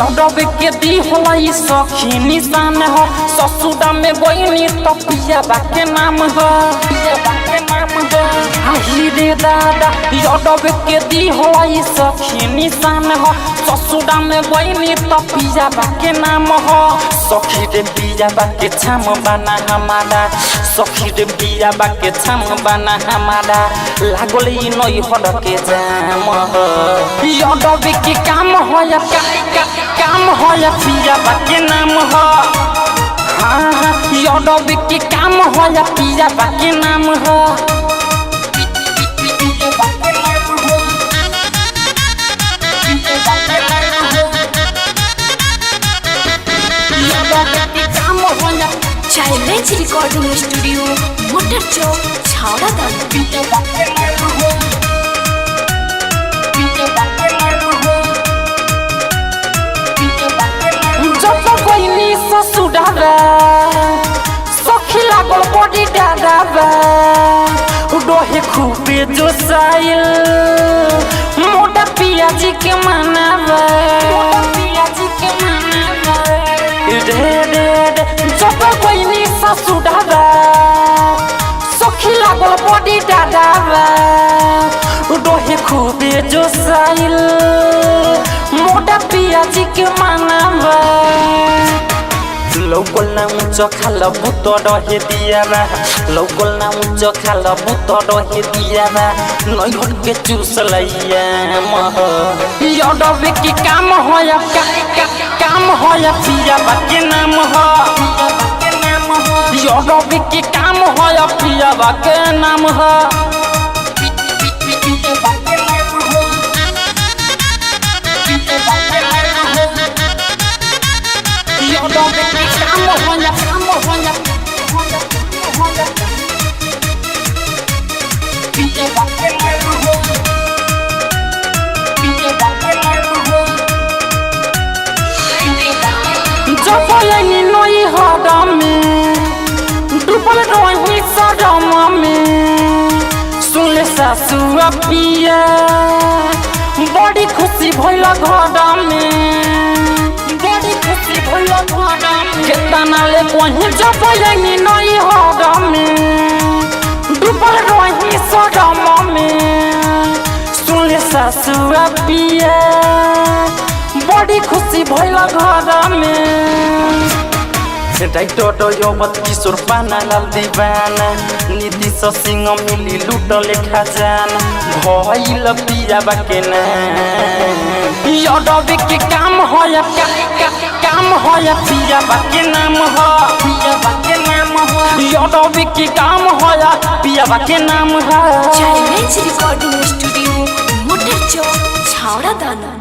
यादव के दी होला ई सखी निशान हो ससुरा में बहिनी तो पियाबा के नाम हो आही रे दादा यादव के दी होला ई सखी निशान हो ससुरा में बहिनी तो पियाबा के नाम हो सखी रे पियाबा के छाम बना हमारा सखी रे पियाबा के छाम बना हमारा लागल ई नई हर के जाम हो यादव के काम हो या काम हो या पियाबा के नाम हो हाँ यादव के काम हो या पियाबा के नाम हो चैलेंज रिकॉर्डिंग स्टूडियो मोटर चौक छावड़ा जब कोई ससुराबा सखी लागल बड़ी डाराबा डोहे खूबे जोसाइल मोटा पियाजी के मनाबा जब कोई ससुराबा सखी लागल बड़ी डाराबा डोहे खूबे जोसाइल मोटा पियाजी के मनाबा लौकल ना ऊंचो खाला भूत रहे दियाबा लौकल ना ऊंचो खाला भूत रहे दियाबा नई हट के चूस लैया मह यादव के काम हो या काम हो या पियाबा के नाम हो यादव के काम हो या पियाबा के नाम हो नई हरा में डूबल रही सरमा में सुनले सासु पिया बड़ी खुशी भइल घर में बड़ी खुशी भइल घर में केतना ले कहीं जब नई हरा में डूबल रही सरमा में सुनले सासु पिया बड़ी खुशी भइल घर में डाइटो योबत किशोर पाना लाल दीवाना नीतीश सिंह मिली लूटले खजाना भइल पियाबा के नाम यादव के काम हो या काम हो या पियाबा के नाम हो यादव के काम हो या पियाबा के नाम हो चैलेंज रिकॉर्डिंग स्टूडियो मोटर चौक छावड़ा दाना।